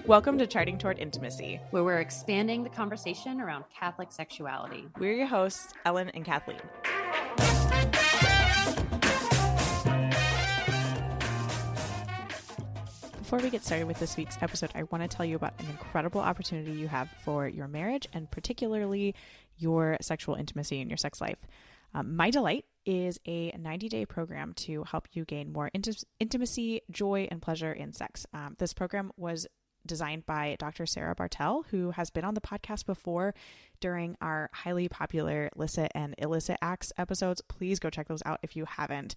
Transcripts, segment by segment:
Welcome to Charting Toward Intimacy, where we're expanding the conversation around Catholic sexuality. We're your hosts, Ellen and Kathleen. Before we get started with this week's episode, I want to tell you about an incredible opportunity you have for your marriage and particularly your sexual intimacy in your sex life. My Delight is a 90-day program to help you gain more intimacy, joy, and pleasure in sex. This program was designed by Dr. Sarah Bartell, who has been on the podcast before during our highly popular licit and illicit acts episodes. Please go check those out if you haven't.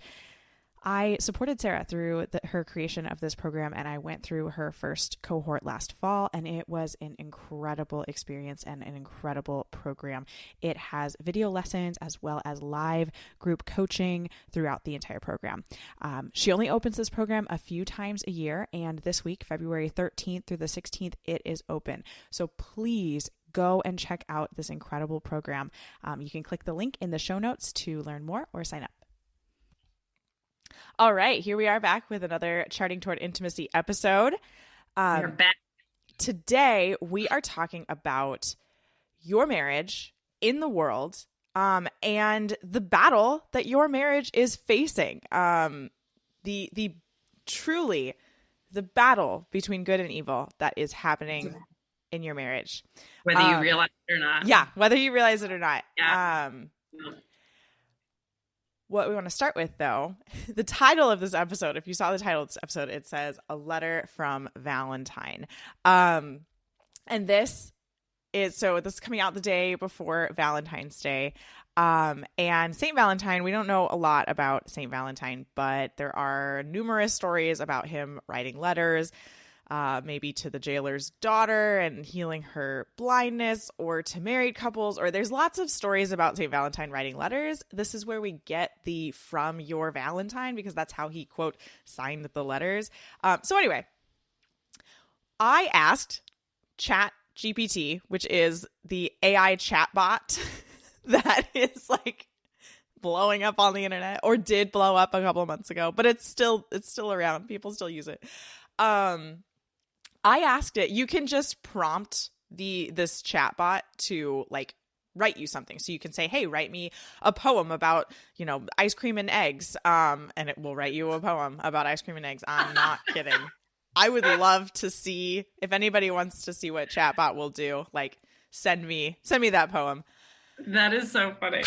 I supported Sarah through her creation of this program, and I went through her first cohort last fall, and it was an incredible experience and an incredible program. It has video lessons as well as live group coaching throughout the entire program. She only opens this program a few times a year, and this week, February 13th through the 16th, it is open. So please go and check out this incredible program. You can click the link in the show notes to learn more or sign up. All right, here we are back with another Charting Toward Intimacy episode. We're back. Today, we are talking about your marriage in the world and the battle that your marriage is facing. The battle between good and evil that is happening in your marriage. Whether you realize it or not. Yeah, whether you realize it or not. Yeah. What we want to start with, though, the title of this episode, if you saw the title of this episode, it says A Letter from Valentine. And this is coming out the day before Valentine's Day. And St. Valentine, we don't know a lot about St. Valentine, but there are numerous stories about him writing letters, maybe to the jailer's daughter and healing her blindness, or to married couples, or there's lots of stories about St. Valentine writing letters. This is where we get the "from your Valentine" because that's how he, quote, signed the letters. So anyway, I asked Chat GPT, which is the AI chatbot that is like blowing up on the internet, or did blow up a couple of months ago, but it's still around. People still use it. I asked it, you can just prompt this chatbot to like write you something. So you can say, hey, write me a poem about, ice cream and eggs. And it will write you a poem about ice cream and eggs. I'm not kidding. I would love to see, if anybody wants to see what chatbot will do, like send me that poem. That is so funny.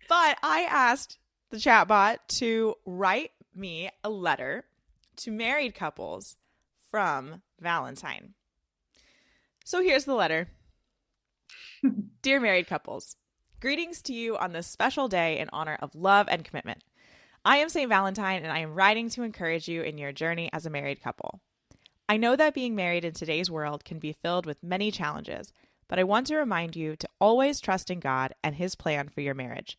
But I asked the chatbot to write me a letter to married couples from Valentine. So here's the letter. Dear married couples, greetings to you on this special day in honor of love and commitment. I am St. Valentine, and I am writing to encourage you in your journey as a married couple. I know that being married in today's world can be filled with many challenges, but I want to remind you to always trust in God and His plan for your marriage.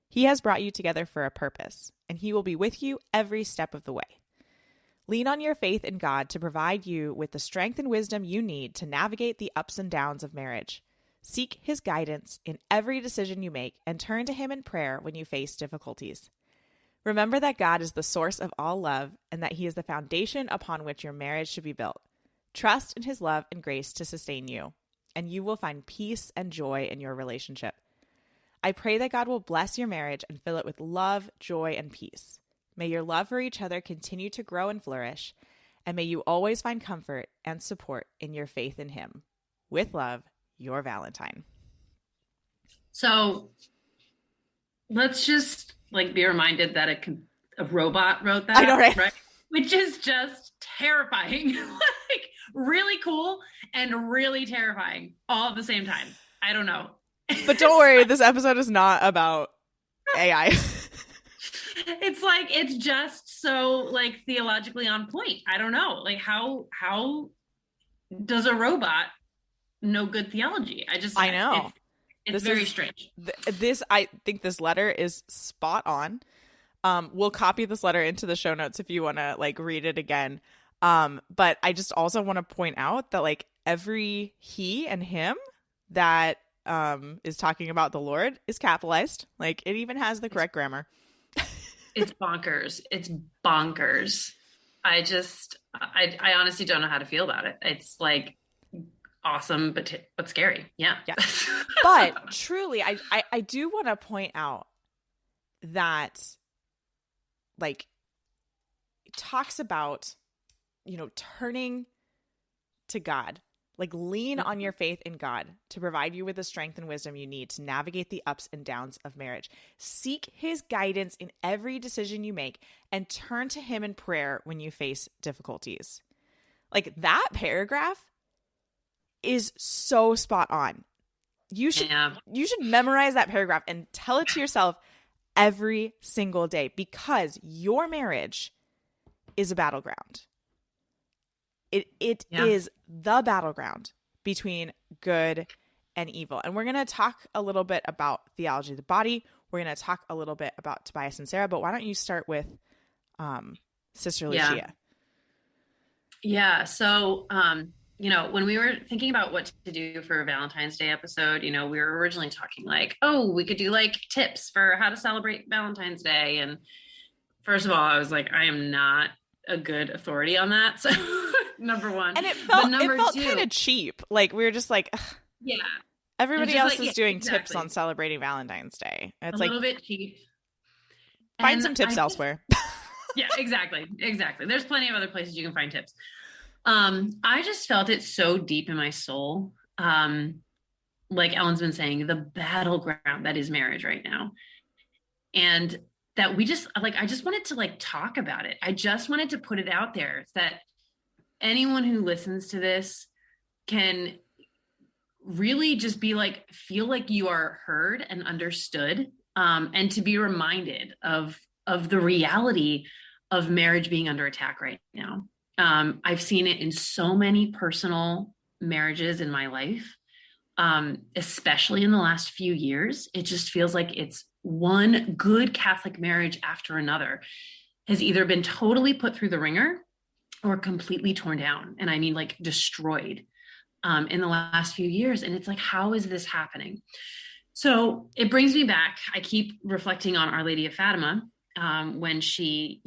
He has brought you together for a purpose, and He will be with you every step of the way. Lean on your faith in God to provide you with the strength and wisdom you need to navigate the ups and downs of marriage. Seek His guidance in every decision you make and turn to Him in prayer when you face difficulties. Remember that God is the source of all love and that He is the foundation upon which your marriage should be built. Trust in His love and grace to sustain you, and you will find peace and joy in your relationship. I pray that God will bless your marriage and fill it with love, joy, and peace. May your love for each other continue to grow and flourish, and may you always find comfort and support in your faith in Him. With love, your Valentine. So let's just be reminded that a robot wrote that. I know, right? Which is just terrifying. Really cool and really terrifying all at the same time. I don't know. But don't worry, this episode is not about AI. It's just so theologically on point. I don't know. How does a robot know good theology? I know. It's very strange. I think this letter is spot on. We'll copy this letter into the show notes if you want to read it again. But I just also want to point out that every he and him that is talking about the Lord is capitalized. It even has the correct grammar. It's bonkers. It's bonkers. I honestly don't know how to feel about it. It's like awesome, but scary. Yeah. Yeah. But truly, I do want to point out that, like, it talks about, turning to God. Like, lean on your faith in God to provide you with the strength and wisdom you need to navigate the ups and downs of marriage. Seek his guidance in every decision you make and turn to him in prayer when you face difficulties. Like, that paragraph is so spot on. You should memorize that paragraph and tell it to yourself every single day, because your marriage is a battleground. It is the battleground between good and evil. And we're going to talk a little bit about theology of the body. We're going to talk a little bit about Tobias and Sarah, but why don't you start with Sister Lucia? Yeah. So, when we were thinking about what to do for a Valentine's Day episode, we were originally talking like, oh, we could do like tips for how to celebrate Valentine's Day. And first of all, I was like, I am not a good authority on that. So number one. And it felt kind of cheap. Like, we were just like, ugh. Yeah. Everybody else is doing tips on celebrating Valentine's Day. It's a little bit cheap. Find some tips elsewhere. Yeah, exactly. There's plenty of other places you can find tips. I just felt it so deep in my soul. Like Ellen's been saying, the battleground that is marriage right now. And that we just I just wanted to like talk about it. I just wanted to put it out there that anyone who listens to this can really just be like, feel like you are heard and understood, and to be reminded of the reality of marriage being under attack right now. I've seen it in so many personal marriages in my life, especially in the last few years. It just feels like it's one good Catholic marriage after another has either been totally put through the ringer or completely torn down. And I mean, like, destroyed in the last few years. And it's like, how is this happening? So it brings me back. I keep reflecting on Our Lady of Fatima, when she,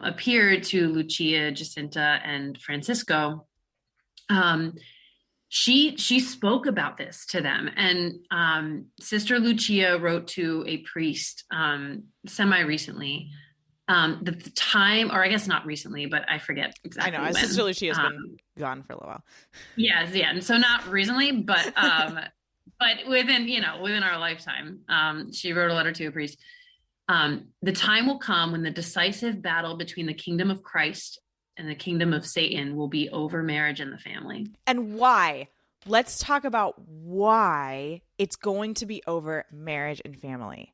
appeared to Lucia, Jacinta, and Francisco. She spoke about this to them, and Sister Lucia wrote to a priest semi-recently. The time, or I guess not recently, but I forget exactly. I know, when. Sister Lucia's been gone for a little while. Yeah, and so not recently, but but within our lifetime, she wrote a letter to a priest. The time will come when the decisive battle between the kingdom of Christ and the kingdom of Satan will be over marriage and the family. And why? Let's talk about why it's going to be over marriage and family.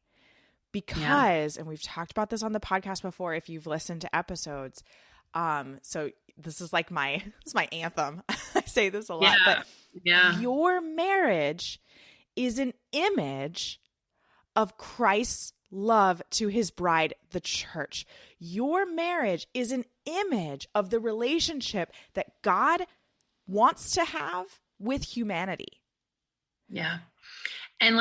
Because, and we've talked about this on the podcast before, if you've listened to episodes. So this is like my anthem. I say this a lot, but your marriage is an image of Christ's love to his bride, the church. Your marriage is an image of the relationship that God wants to have with humanity. Yeah. And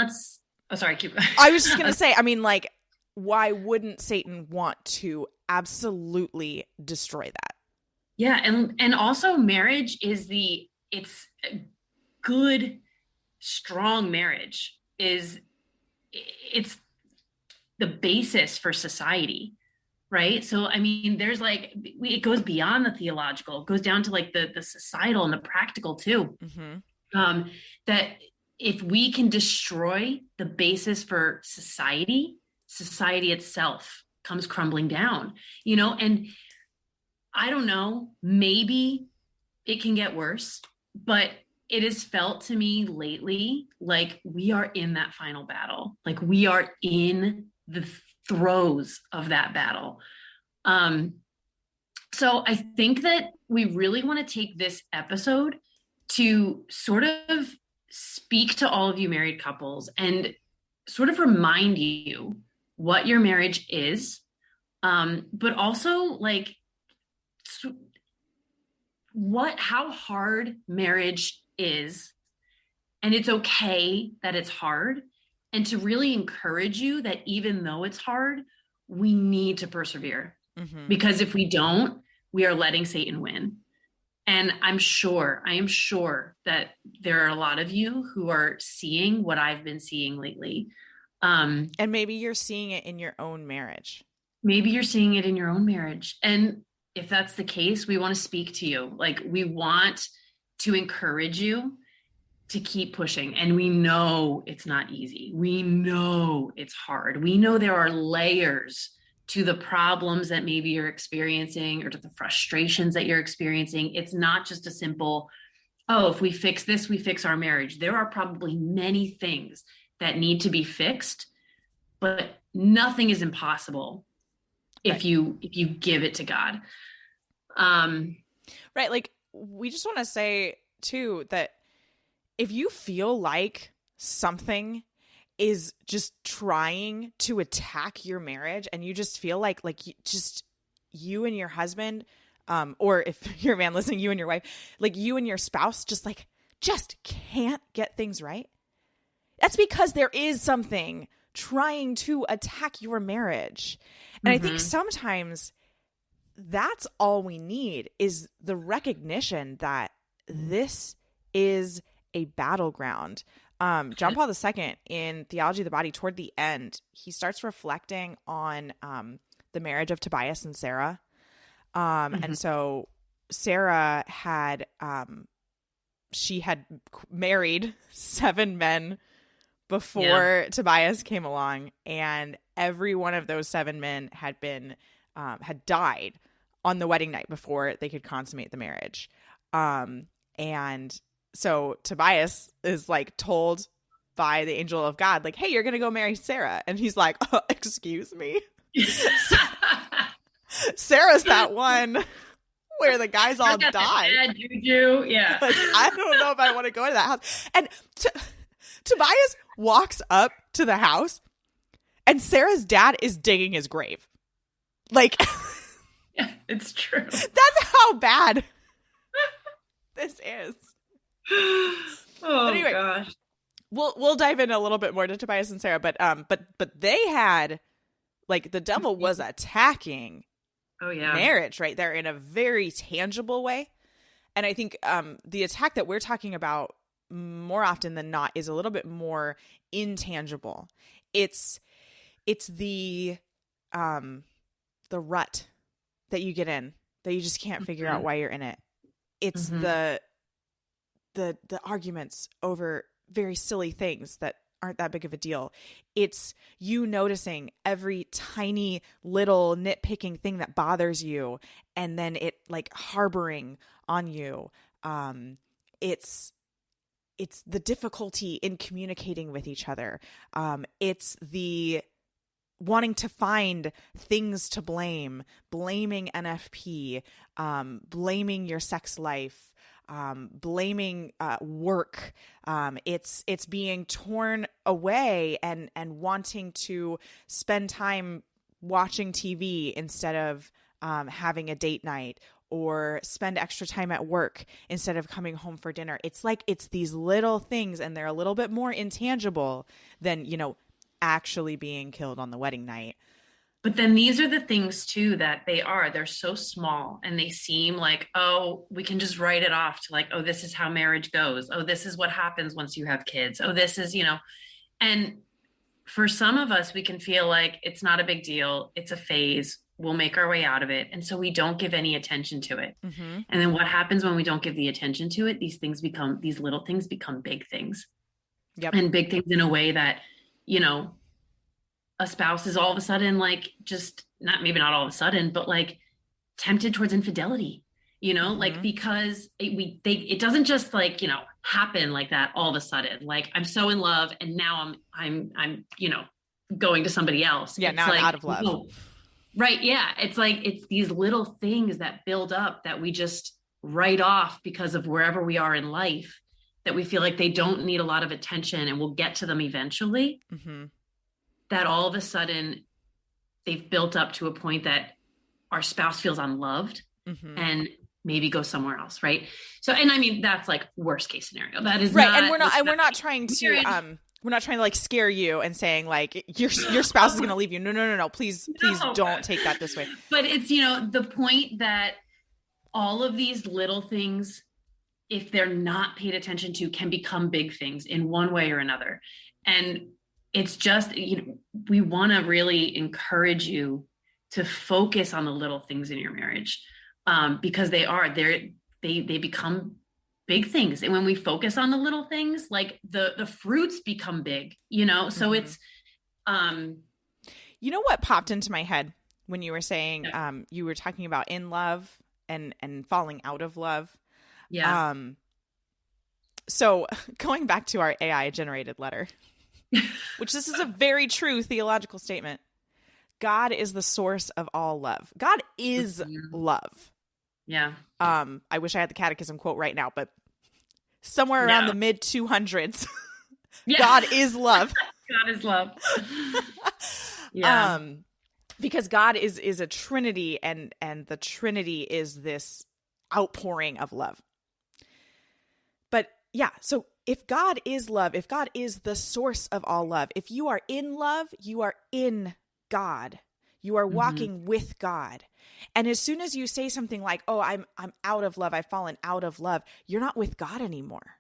keep going. I was just going to say, I mean, like, why wouldn't Satan want to absolutely destroy that? Yeah. And also marriage is it's good, strong marriage it's the basis for society, right? So, I mean, there's like, it goes beyond the theological, it goes down to like the societal and the practical too. Mm-hmm. That if we can destroy the basis for society itself comes crumbling down, and I don't know, maybe it can get worse, but it has felt to me lately like we are in that final battle. Like we are in the throes of that battle. So I think that we really want to take this episode to sort of speak to all of you married couples and sort of remind you what your marriage is, but also like how hard marriage is. And it's okay that it's hard, and to really encourage you that even though it's hard, we need to persevere. Mm-hmm. Because if we don't, we are letting Satan win. And I am sure that there are a lot of you who are seeing what I've been seeing lately. And maybe you're seeing it in your own marriage. Maybe you're seeing it in your own marriage. And if that's the case, we want to speak to you. Like, we want to encourage you to keep pushing. And we know it's not easy. We know it's hard. We know there are layers to the problems that maybe you're experiencing or to the frustrations that you're experiencing. It's not just a simple, oh, if we fix this, we fix our marriage. There are probably many things that need to be fixed, but nothing is impossible if you give it to God. Right. Like, we just want to say too that if you feel like something is just trying to attack your marriage, and you just feel like just you and your husband, or if you're a man listening, you and your wife, like you and your spouse just can't get things right, that's because there is something trying to attack your marriage. And I think sometimes that's all we need, is the recognition that this is a battleground. John Paul II in Theology of the Body, toward the end, he starts reflecting on the marriage of Tobias and Sarah. And so Sarah had she had married 7 men before Tobias came along, and every one of those 7 men had died on the wedding night before they could consummate the marriage. And so Tobias is like told by the angel of God, like, hey, you're going to go marry Sarah. And he's like, oh, excuse me. Sarah's that one where the guys all died. Bad juju. Yeah. Like, I don't know if I want to go to that house. And Tobias walks up to the house, and Sarah's dad is digging his grave. Like, yeah, it's true. That's how bad this is. Oh, anyway, gosh. We'll dive in a little bit more to Tobias and Sarah, but they had, like, the devil was attacking marriage right there in a very tangible way. And I think the attack that we're talking about more often than not is a little bit more intangible. It's the rut that you get in that you just can't figure out why you're in it. It's the arguments over very silly things that aren't that big of a deal. It's you noticing every tiny little nitpicking thing that bothers you, and then it like harboring on you. It's the difficulty in communicating with each other. It's the wanting to find things to blame, blaming NFP, blaming your sex life, blaming work. It's being torn away and wanting to spend time watching TV instead of having a date night, or spend extra time at work instead of coming home for dinner. It's like, it's these little things, and they're a little bit more intangible than, actually being killed on the wedding night. But then these are the things too that they're so small, and they seem like, oh, we can just write it off to like, oh, this is how marriage goes. Oh, this is what happens once you have kids. Oh, this is, and for some of us, we can feel like it's not a big deal. It's a phase. We'll make our way out of it. And so we don't give any attention to it. And then what happens when we don't give the attention to it? These little things become big things. Yep. And big things in a way that, a spouse is all of a sudden like, just maybe not all of a sudden, but like tempted towards infidelity, like, because it doesn't just like, happen like that all of a sudden. Like, I'm so in love, and now I'm going to somebody else. Yeah. It's now like, I'm out of love. No. Right. Yeah. It's like, it's these little things that build up that we just write off because of wherever we are in life, that we feel like they don't need a lot of attention, and we'll get to them eventually. That all of a sudden they've built up to a point that our spouse feels unloved and maybe go somewhere else. Right. So, and I mean, that's like worst case scenario. That is right. Not, and we're not trying to like scare you and saying like your spouse is going to leave you. No. Please don't take that this way. But it's, the point that all of these little things, if they're not paid attention to, can become big things in one way or another. And it's just, we want to really encourage you to focus on the little things in your marriage, because they become big things. And when we focus on the little things, like the fruits become big, so it's, you know what popped into my head when you were saying, you were talking about in love and falling out of love. Yeah. So going back to our AI generated letter, which this is a very true theological statement. God is the source of all love. God is love. Yeah. I wish I had the catechism quote right now, but somewhere around the mid 200s, God is love. God is love. Yeah. Because God is a Trinity, and the Trinity is this outpouring of love. But yeah, so if God is love, if God is the source of all love, if you are in love, you are in God. You are walking with God. And as soon as you say something like, "Oh, I'm out of love. I've fallen out of love," you're not with God anymore.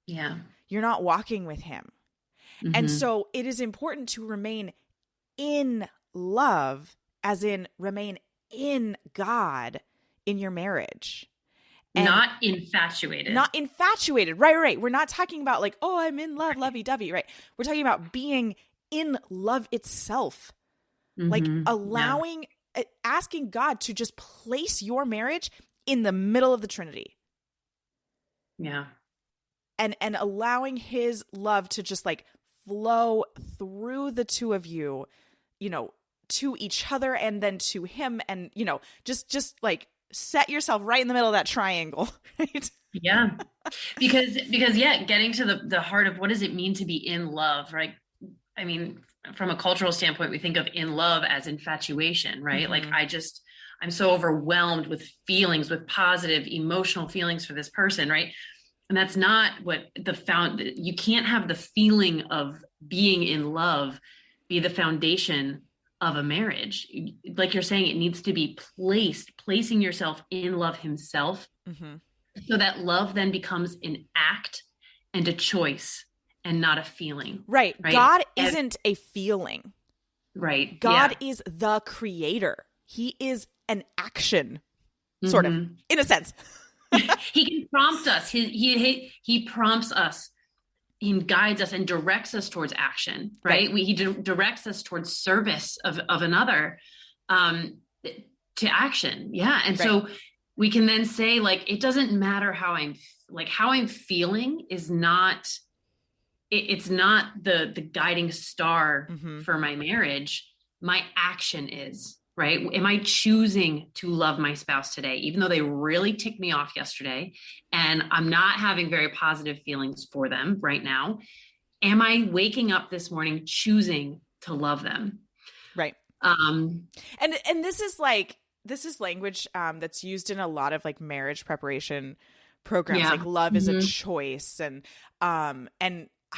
Yeah. You're not walking with him. And so it is important to remain in love, as in remain in God in your marriage. And not infatuated. Not infatuated. Right. We're not talking about like, "Oh, I'm in love, lovey-dovey," right? We're talking about being in love itself. Like allowing, asking God to just place your marriage in the middle of the Trinity. Yeah. And allowing his love to just like flow through the two of you, to each other and then to him, and, just like set yourself right in the middle of that triangle, right? Yeah. Because getting to the heart of what does it mean to be in love, right? I mean, from a cultural standpoint, we think of in love as infatuation, right? Like I'm so overwhelmed with feelings, with positive emotional feelings for this person, right? And that's not what you can't have the feeling of being in love be the foundation of a marriage. Like you're saying, it needs to be placing yourself in love himself, so that love then becomes an act and a choice and not a feeling. Right. God isn't a feeling. Right. God is the creator. He is an action, sort of, in a sense. He can prompt us. He prompts us. He guides us and directs us towards action, right? He directs us towards service of another, to action. Yeah. And so we can then say, like, it doesn't matter how I'm feeling is not, it's not the guiding star for my marriage. My action is, right? Am I choosing to love my spouse today, even though they really ticked me off yesterday and I'm not having very positive feelings for them right now? Am I waking up this morning choosing to love them? Right. And this is language that's used in a lot of like marriage preparation programs. Like love is a choice. And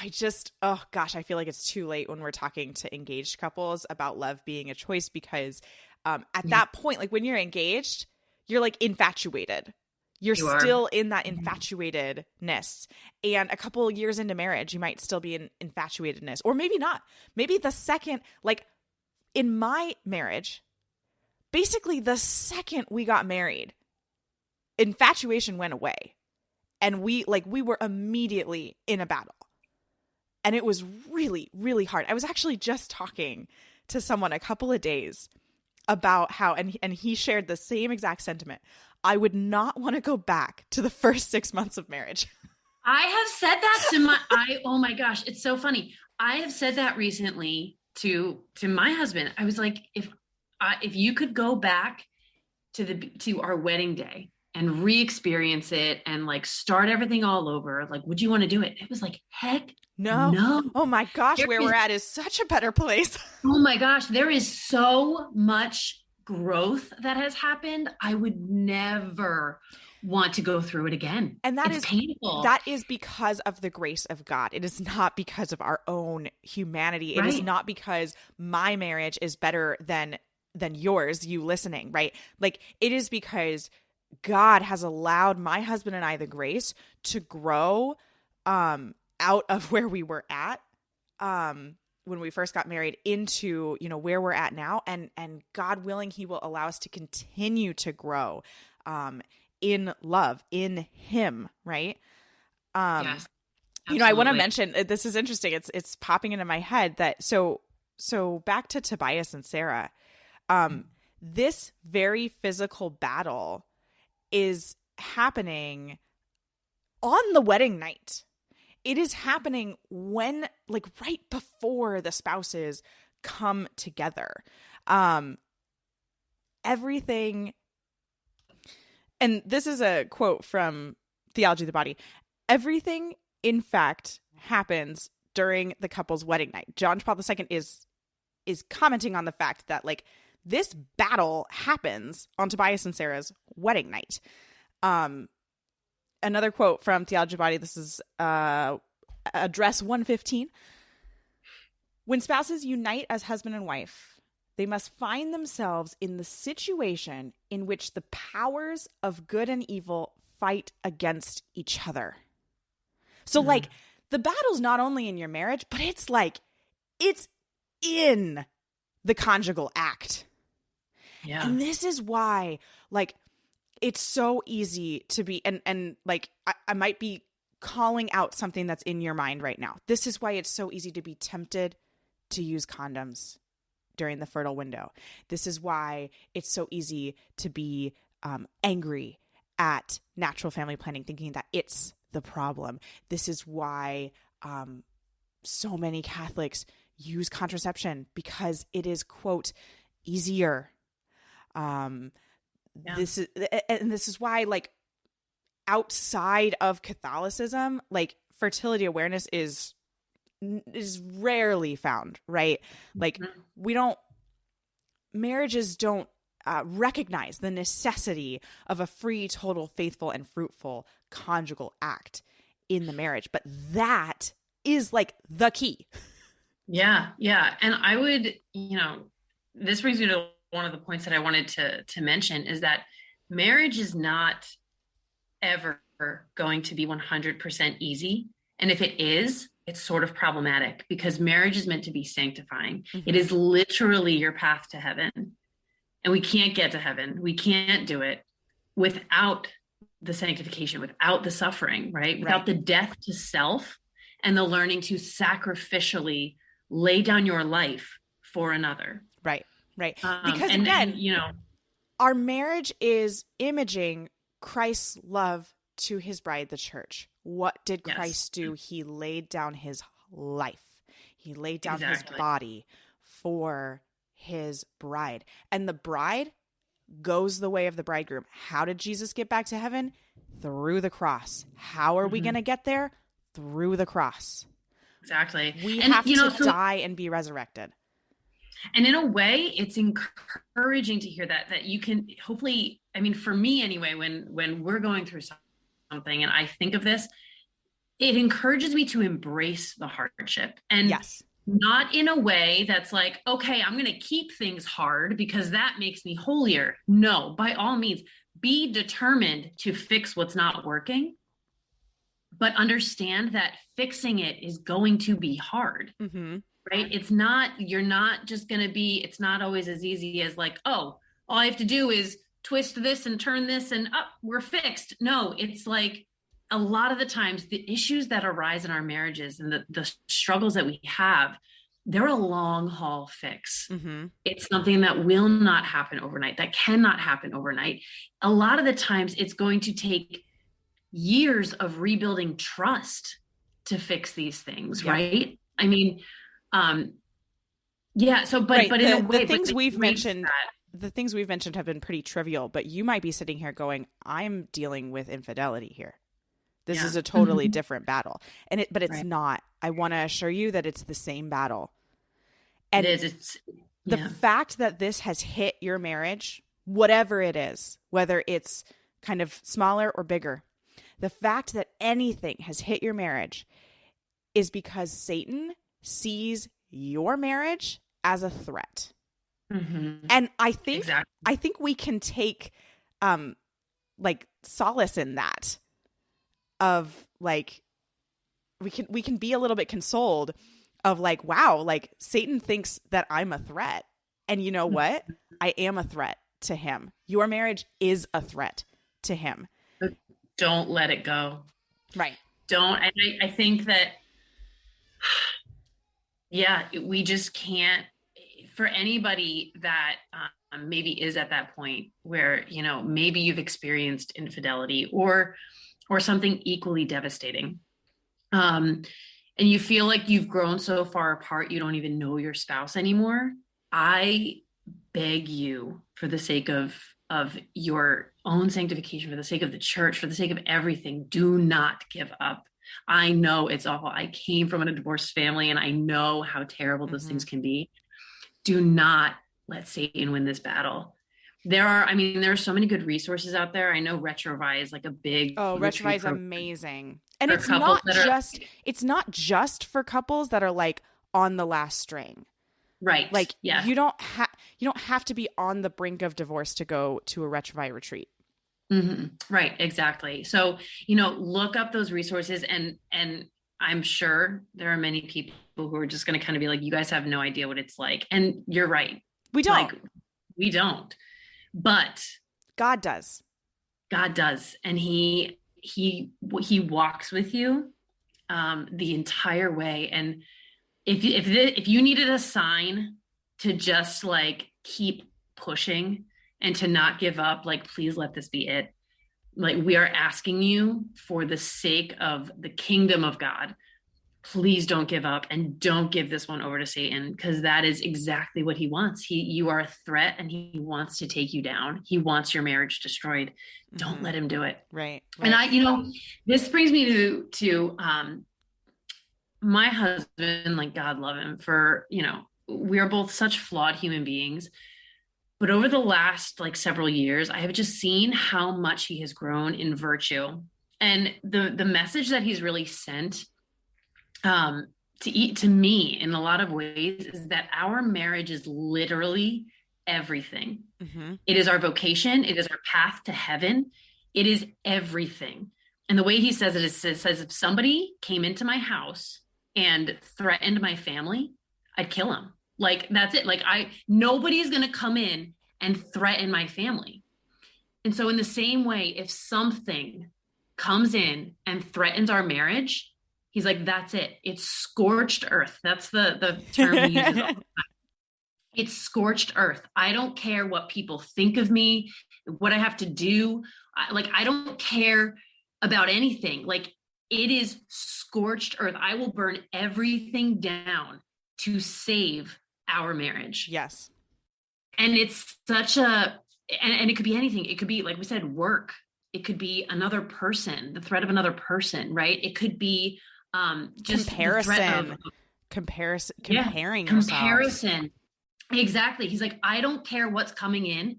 I just, oh gosh, I feel like it's too late when we're talking to engaged couples about love being a choice, because at that point, like when you're engaged, you're like infatuated. You're still in that infatuatedness. And a couple of years into marriage, you might still be in infatuatedness, or maybe not. Maybe the second, like in my marriage, basically the second we got married, infatuation went away. And we were immediately in a battle. And it was really, really hard. I was actually just talking to someone a couple of days about how, and he shared the same exact sentiment. I would not want to go back to the first 6 months of marriage. I have said that to oh my gosh, it's so funny. I have said that recently to my husband. I was like, if you could go back to our wedding day and re-experience it and like start everything all over, like, would you want to do it? It was like, heck no. Oh my gosh, where we're at is such a better place. Oh my gosh, there is so much growth that has happened. I would never want to go through it again. And it's painful. That is because of the grace of God. It is not because of our own humanity. It is not because my marriage is better than yours, you listening, right? Like, it is because God has allowed my husband and I the grace to grow out of where we were at when we first got married into, where we're at now. And God willing, he will allow us to continue to grow in love, in him, right? Yes, I want to absolutely. mention, this is interesting. It's popping into my head that, so back to Tobias and Sarah, this very physical battle is happening on the wedding night. It is happening when, like, right before the spouses come together. Everything, and this is a quote from Theology of the Body. Everything, in fact, happens during the couple's wedding night. John Paul II is commenting on the fact that, like, this battle happens on Tobias and Sarah's wedding night. Another quote from Theology of the Body. This is Address 115. When spouses unite as husband and wife, they must find themselves in the situation in which the powers of good and evil fight against each other. So, like, the battle's not only in your marriage, but it's in the conjugal act. Yeah. And this is why, like, it's so easy to be, and like, I might be calling out something that's in your mind right now. This is why it's so easy to be tempted to use condoms during the fertile window. This is why it's so easy to be angry at natural family planning, thinking that it's the problem. This is why so many Catholics use contraception, because it is, quote, easier. This is why, like, outside of Catholicism, like, fertility awareness is rarely found, right? Like, marriages don't recognize the necessity of a free, total, faithful, and fruitful conjugal act in the marriage. But that is, like, the key. Yeah. Yeah. And I would, this brings me to one of the points that I wanted to mention, is that marriage is not ever going to be 100% easy. And if it is, it's sort of problematic, because marriage is meant to be sanctifying. It is literally your path to heaven. And we can't get to heaven. We can't do it without the sanctification, without the suffering, right? Without the death to self and the learning to sacrificially lay down your life for another. Right. Because again, our marriage is imaging Christ's love to his bride, the church. What did Christ do? He laid down his life. He laid down his body for his bride. And the bride goes the way of the bridegroom. How did Jesus get back to heaven? Through the cross. How are we going to get there? Through the cross. Exactly. We have to die and be resurrected. And in a way, it's encouraging to hear that you can hopefully, I mean, for me anyway, when we're going through something and I think of this, it encourages me to embrace the hardship. And not in a way that's like, okay, I'm going to keep things hard because that makes me holier. No, by all means, be determined to fix what's not working, but understand that fixing it is going to be hard. Right? It's not always as easy as like, oh, all I have to do is twist this and turn this and we're fixed. No, it's like a lot of the times the issues that arise in our marriages and the struggles that we have, they're a long haul fix. It's something that will not happen overnight, that cannot happen overnight. A lot of the times it's going to take years of rebuilding trust to fix these things, right? I mean, so, but in a way, the things we've mentioned have been pretty trivial, but you might be sitting here going, I'm dealing with infidelity here. This is a totally different battle. But it's not. I want to assure you that it's the same battle. And it is. The fact that this has hit your marriage, whatever it is, whether it's kind of smaller or bigger, the fact that anything has hit your marriage is because Satan sees your marriage as a threat. And I think we can take like solace in that of like, we can be a little bit consoled of like, wow, like Satan thinks that I'm a threat. And you know what? I am a threat to him. Your marriage is a threat to him. Don't let it go. Right. Don't. And I think that, yeah, we just can't, for anybody that maybe is at that point where, you know, maybe you've experienced infidelity or something equally devastating. And you feel like you've grown so far apart, you don't even know your spouse anymore. I beg you, for the sake of your own sanctification, for the sake of the church, for the sake of everything, do not give up. I know it's awful. I came from a divorced family and I know how terrible those things can be. Do not let Satan win this battle. There are so many good resources out there. I know Retrovai is like a big. Oh, Retrovai is amazing. And it's not just for couples that are like on the last string. Right. Like, yeah. you don't have to be on the brink of divorce to go to a Retrovai retreat. Mm-hmm. Right. Exactly. So, you know, look up those resources, and I'm sure there are many people who are just going to kind of be like, you guys have no idea what it's like. And you're right. We don't. Like, we don't. But God does. God does. And he walks with you the entire way. And if you needed a sign to just like keep pushing and to not give up, like, please let this be it. Like, we are asking you for the sake of the kingdom of God, please don't give up and don't give this one over to Satan, because that is exactly what he wants. You are a threat and he wants to take you down. He wants your marriage destroyed. Don't let him do it. Right. And this brings me to my husband, like, God love him, for, we are both such flawed human beings. But over the last like several years, I have just seen how much he has grown in virtue. And the message that he's really sent to me in a lot of ways is that our marriage is literally everything. Mm-hmm. It is our vocation. It is our path to heaven. It is everything. And the way he says it is, it says, if somebody came into my house and threatened my family, I'd kill him. Like, that's it. Like, nobody's going to come in and threaten my family. And so in the same way, if something comes in and threatens our marriage, he's like, that's it. It's scorched earth. That's the term he uses all the time. It's scorched earth. I don't care what people think of me, what I have to do. I don't care about anything. Like, it is scorched earth. I will burn everything down to save our marriage. Yes. And it's such and it could be anything. It could be, like we said, work. It could be another person, the threat of another person, right? It could be just comparison, comparing yourselves. Comparison. Exactly. He's like, I don't care what's coming in.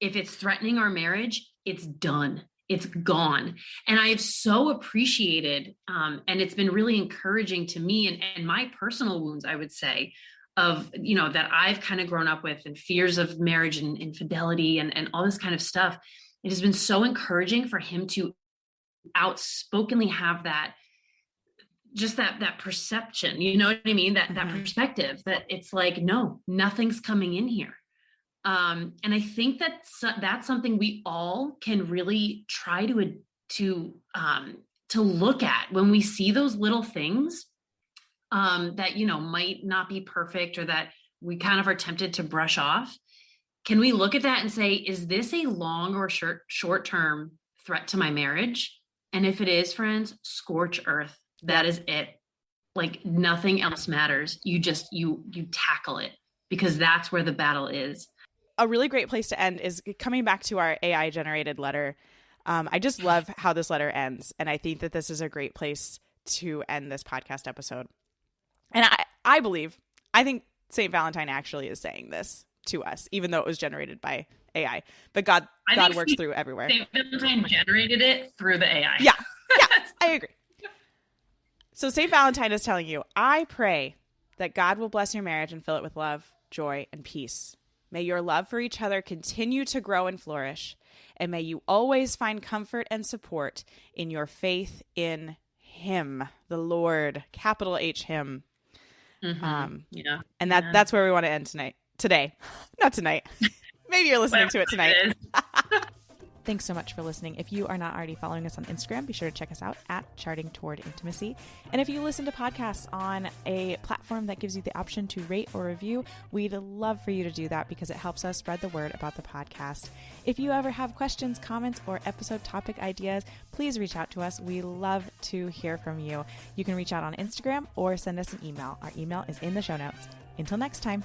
If it's threatening our marriage, it's done. It's gone. And I have so appreciated, and it's been really encouraging to me and my personal wounds, I would say, of, that I've kind of grown up with, and fears of marriage and infidelity and all this kind of stuff. It has been so encouraging for him to outspokenly have that, just that perception, you know what I mean? That perspective that it's like, no, nothing's coming in here. And I think that's something we all can really try to look at when we see those little things that, might not be perfect, or that we kind of are tempted to brush off. Can we look at that and say, is this a long or short-term threat to my marriage? And if it is, friends, scorch earth. That is it. Like, nothing else matters. You tackle it, because that's where the battle is. A really great place to end is coming back to our AI generated letter. I just love how this letter ends. And I think that this is a great place to end this podcast episode. And I think St. Valentine actually is saying this to us, even though it was generated by AI. But God works through everywhere. St. Valentine generated it through the AI. Yeah, I agree. So St. Valentine is telling you, I pray that God will bless your marriage and fill it with love, joy, and peace. May your love for each other continue to grow and flourish, and may you always find comfort and support in your faith in Him, the Lord, capital H Him. Yeah. And that's where we want to end today, not tonight. Maybe you're listening to it tonight. Thanks so much for listening. If you are not already following us on Instagram, be sure to check us out at Charting Toward Intimacy. And if you listen to podcasts on a platform that gives you the option to rate or review, we'd love for you to do that because it helps us spread the word about the podcast. If you ever have questions, comments, or episode topic ideas, please reach out to us. We love to hear from you. You can reach out on Instagram or send us an email. Our email is in the show notes. Until next time.